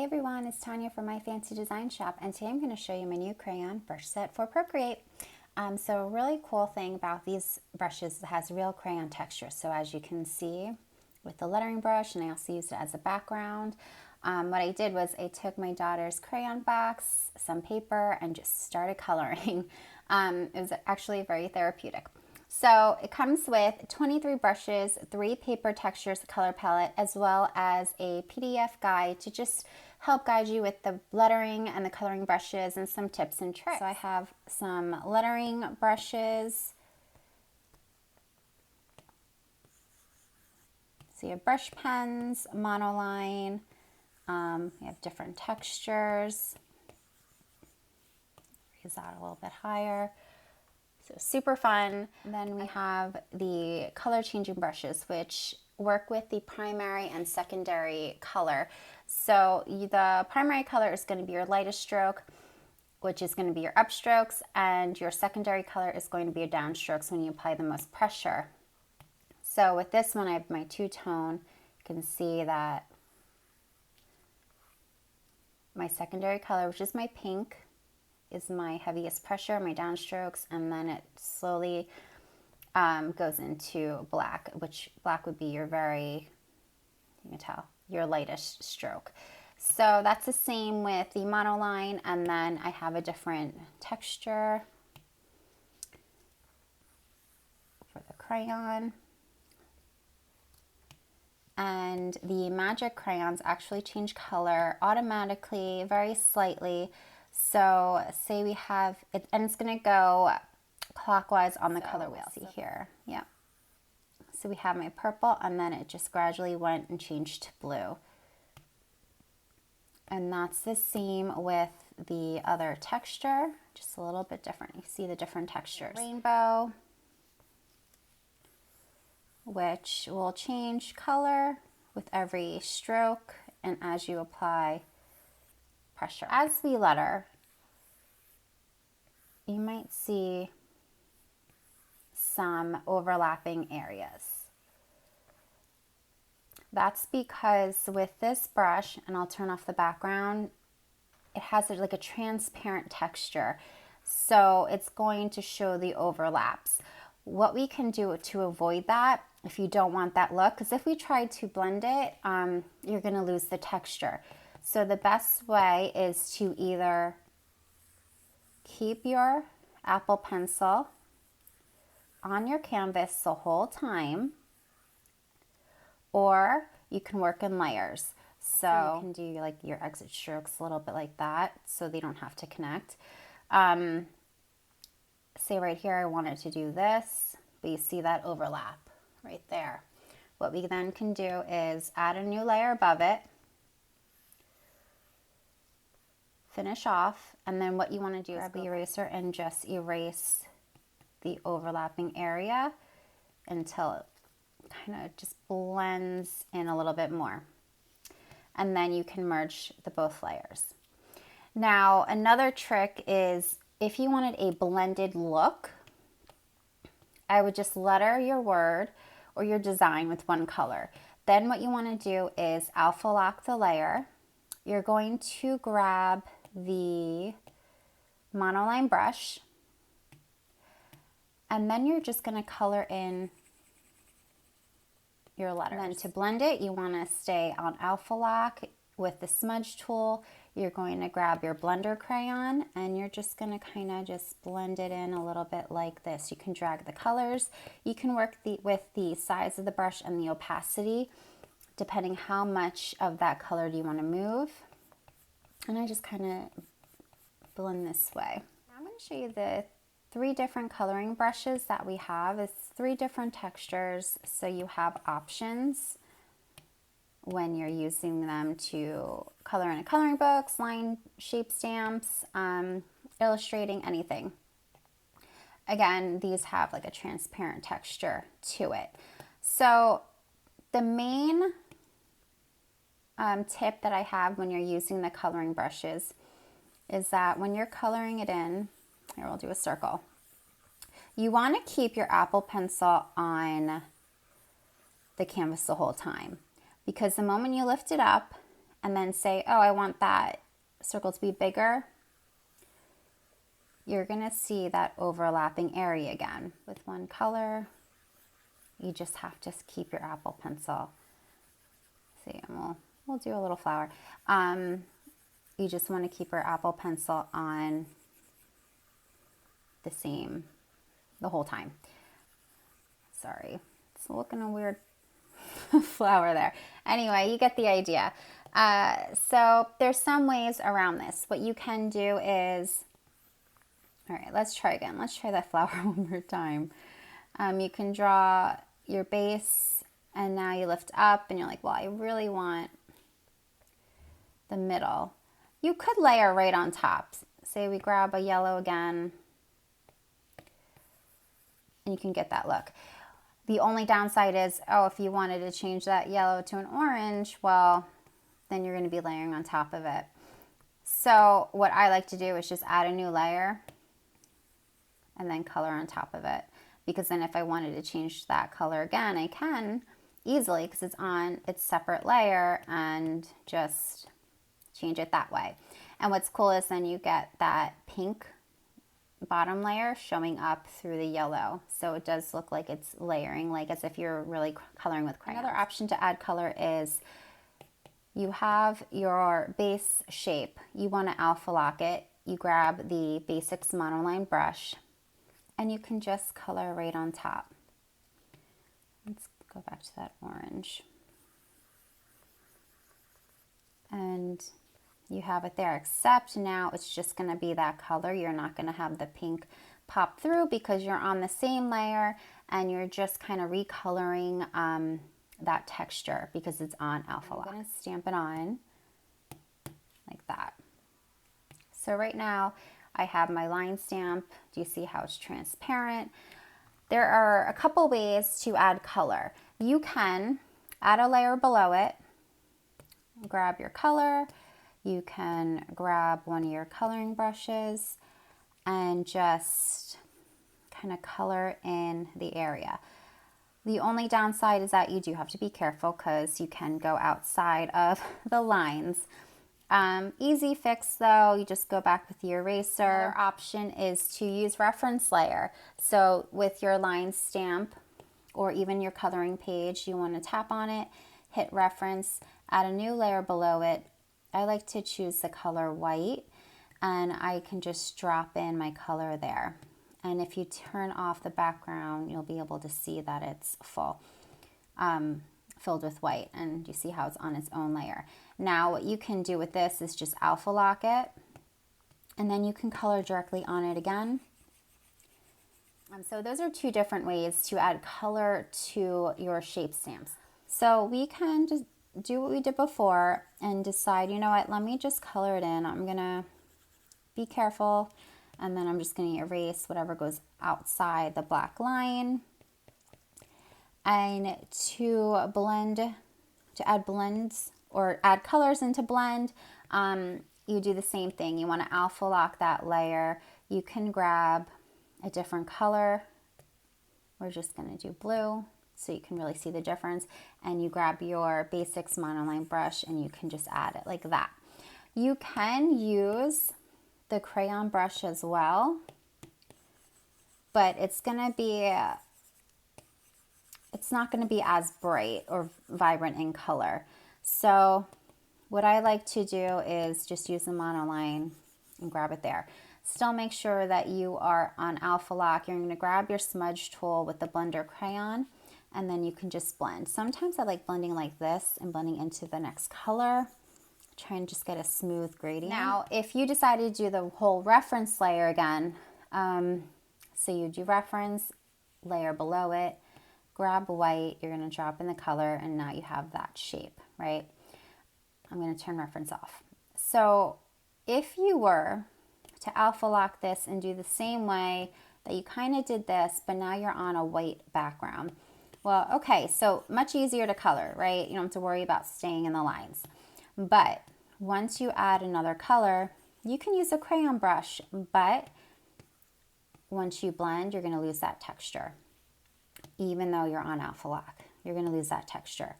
Hey everyone, it's Tanya from My Fancy Design Shop, and today I'm going to show you my new crayon brush set for Procreate. So a really cool thing about these brushes, it has real crayon texture. So as you can see with the lettering brush, and I also used it as a background, what I did was I took my daughter's crayon box, some paper, and just started coloring. It was actually very therapeutic. So it comes with 23 brushes, 3 paper textures color palette, as well as a PDF guide to just help guide you with the lettering and the coloring brushes and some tips and tricks. So I have some lettering brushes. So you have brush pens, monoline, you have different textures. Raise that a little bit higher. So super fun. Then we have the color changing brushes, which work with the primary and secondary color. So the primary color is going to be your lightest stroke, which is going to be your upstrokes, and your secondary color is going to be your downstrokes when you apply the most pressure. So with this one, I have my two-tone. You can see that my secondary color, which is my pink, is my heaviest pressure, my downstrokes, and then it slowly goes into black, which black would be your you can tell, your lightest stroke. So that's the same with the monoline, and then I have a different texture for the crayon. And the magic crayons actually change color automatically, very slightly. So say we have it, and it's going to go clockwise on the color wheel. See here, yeah. So we have my purple, and then it just gradually went and changed to blue. And that's the same with the other texture, just a little bit different. You see the different textures. Rainbow, which will change color with every stroke and as you apply pressure. As we letter, you might see some overlapping areas. That's because with this brush, and I'll turn off the background, it has like a transparent texture. So it's going to show the overlaps. What we can do to avoid that, if you don't want that look, because if we try to blend it, you're going to lose the texture. So the best way is to either keep your Apple Pencil on your canvas the whole time, or you can work in layers. So you can do like your exit strokes a little bit like that, so they don't have to connect. Say right here, I wanted to do this, but you see that overlap right there. What we then can do is add a new layer above it, finish off, and then what you want to do is grab the eraser and just erase the overlapping area until it kind of just blends in a little bit more. And then you can merge the both layers. Now, another trick is if you wanted a blended look, I would just letter your word or your design with one color. Then what you want to do is alpha lock the layer. You're going to grab the monoline brush, and then you're just going to color in your letters. And then to blend it, you want to stay on alpha lock with the smudge tool. You're going to grab your blender crayon, and you're just going to kind of just blend it in a little bit like this. You can drag the colors. You can work with the size of the brush and the opacity, depending how much of that color do you want to move. And I just kind of blend this way. Now I'm going to show you the 3 different coloring brushes that we have. It's 3 different textures, so you have options when you're using them to color in a coloring books, line shape stamps, illustrating, anything. Again, these have like a transparent texture to it. So the main tip that I have when you're using the coloring brushes is that when you're coloring it in, here we'll do a circle, you want to keep your Apple Pencil on the canvas the whole time, because the moment you lift it up and then say, oh, I want that circle to be bigger, you're gonna see that overlapping area again. With one color, you just have to keep your Apple Pencil. See, and we'll do a little flower. You just want to keep your Apple Pencil on the same the whole time. Sorry, it's looking a weird flower there. Anyway, you get the idea. So there's some ways around this. What you can do is, all right, let's try again. Let's try that flower one more time. You can draw your base, and now you lift up and you're like, well, I really want the middle. You could layer right on top. Say we grab a yellow again, and you can get that look. The only downside is, oh, if you wanted to change that yellow to an orange, well, then you're going to be layering on top of it. So what I like to do is just add a new layer and then color on top of it. Because then if I wanted to change that color again, I can easily, because it's on its separate layer, and just change it that way. And what's cool is then you get that pink bottom layer showing up through the yellow. So it does look like it's layering, like as if you're really coloring with crayons. Another option to add color is you have your base shape. You want to alpha lock it. You grab the Basics monoline brush, and you can just color right on top. Let's go back to that orange. And you have it there, except now it's just going to be that color. You're not going to have the pink pop through because you're on the same layer and you're just kind of recoloring that texture because it's on alpha lock. I'm going to stamp it on like that. So right now I have my line stamp. Do you see how it's transparent? There are a couple ways to add color. You can add a layer below it, grab your color. You can grab one of your coloring brushes and just kind of color in the area. The only downside is that you do have to be careful because you can go outside of the lines. Easy fix though, you just go back with your eraser. Another option is to use reference layer. So with your line stamp or even your coloring page, you want to tap on it, hit reference, add a new layer below it. I like to choose the color white, and I can just drop in my color there. And if you turn off the background, you'll be able to see that it's filled with white, and you see how it's on its own layer. Now what you can do with this is just alpha lock it, and then you can color directly on it again. So those are two different ways to add color to your shape stamps. So we can just do what we did before and decide, you know what, let me just color it in. I'm gonna be careful, and then I'm just gonna erase whatever goes outside the black line. And to add blends or add colors into blend, you do the same thing. You want to alpha lock that layer. You can grab a different color. We're just gonna do blue, so you can really see the difference, and you grab your Basics monoline brush and you can just add it like that. You can use the crayon brush as well, but it's not gonna be as bright or vibrant in color. So what I like to do is just use the monoline and grab it there. Still make sure that you are on alpha lock. You're gonna grab your smudge tool with the blender crayon, and then you can just blend. Sometimes I like blending like this and blending into the next color. Try and just get a smooth gradient. Now, if you decided to do the whole reference layer again, so you do reference, layer below it, grab white, you're gonna drop in the color, and now you have that shape, right? I'm gonna turn reference off. So if you were to alpha lock this and do the same way that you kind of did this, but now you're on a white background. Well, okay, so much easier to color, right? You don't have to worry about staying in the lines. But once you add another color, you can use a crayon brush, but once you blend, you're gonna lose that texture. Even though you're on alpha lock, you're gonna lose that texture.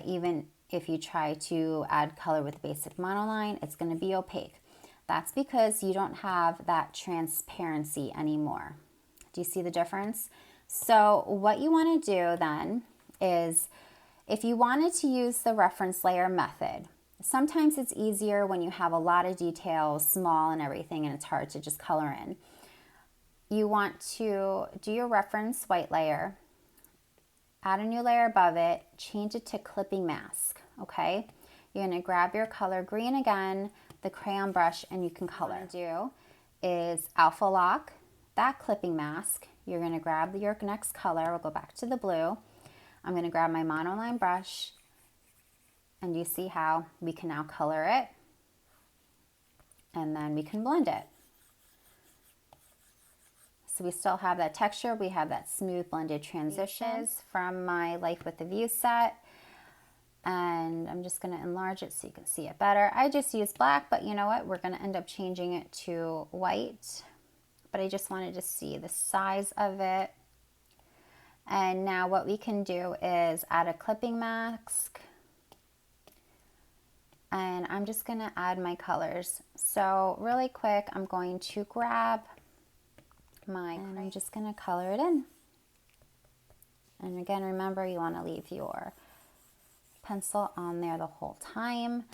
Even if you try to add color with basic monoline, it's going to be opaque. That's because you don't have that transparency anymore. Do you see the difference? So what you want to do then is, if you wanted to use the reference layer method, sometimes it's easier when you have a lot of details, small and everything, and it's hard to just color in. You want to do your reference white layer, add a new layer above it, change it to clipping mask, okay? You're gonna grab your color green again, the crayon brush, and you can color. What you do is alpha lock that clipping mask. You're gonna grab your next color, we'll go back to the blue. I'm gonna grab my monoline brush, and you see how we can now color it, and then we can blend it. So we still have that texture, we have that smooth blended transitions from my Life with a View set. And I'm just gonna enlarge it so you can see it better. I just used black, but you know what? We're gonna end up changing it to white. But I just wanted to see the size of it. And now what we can do is add a clipping mask. And I'm just gonna add my colors. So really quick, I'm going to grab and I'm just gonna color it in. And again, remember, you wanna leave your pencil on there the whole time.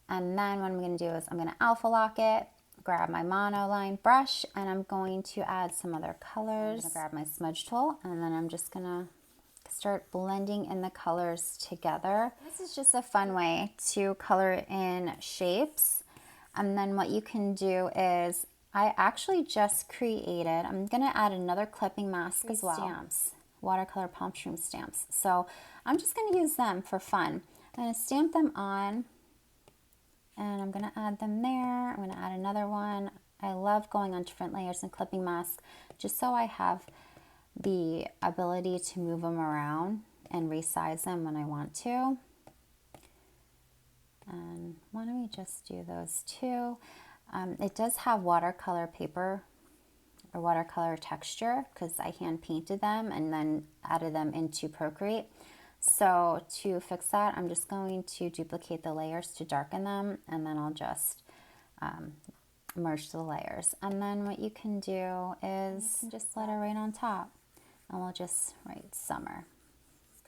And then what I'm gonna do is I'm gonna alpha lock it, grab my monoline brush, and I'm going to add some other colors. I'm gonna grab my smudge tool, and then I'm just gonna start blending in the colors together. This is just a fun way to color in shapes. And then what you can do is, I actually just created, I'm gonna add another clipping mask as well. Stamps, watercolor palm shroom stamps. So I'm just gonna use them for fun. I'm gonna stamp them on, and I'm gonna add them there. I'm gonna add another one. I love going on different layers and clipping masks, just so I have the ability to move them around and resize them when I want to. And why don't we just do those two? It does have watercolor paper or watercolor texture because I hand painted them and then added them into Procreate. So to fix that, I'm just going to duplicate the layers to darken them, and then I'll just merge the layers. And then what you can do is just let it right on top, and we'll just write summer.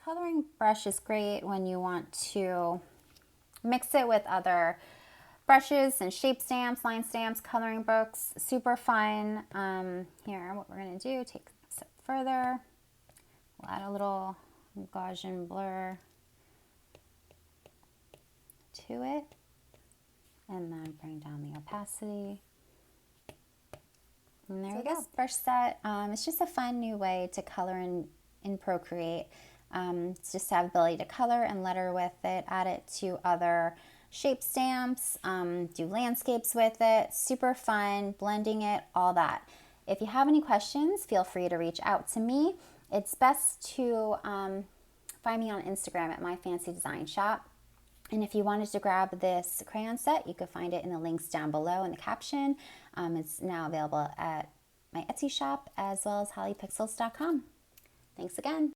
Coloring brush is great when you want to mix it with other brushes and shape stamps, line stamps, coloring books. Super fun. Here, what we're going to do, take a step further. We'll add a little Gaussian blur to it, and then bring down the opacity. And there we go. This brush set, it's just a fun new way to color in Procreate. It's just to have the ability to color and letter with it, add it to other shape stamps, do landscapes with it. Super fun, blending it, all that. If you have any questions, feel free to reach out to me. It's best to find me on Instagram at My Fancy Design Shop. And if you wanted to grab this crayon set, you could find it in the links down below in the caption. It's now available at my Etsy shop as well as hollypixels.com. Thanks again.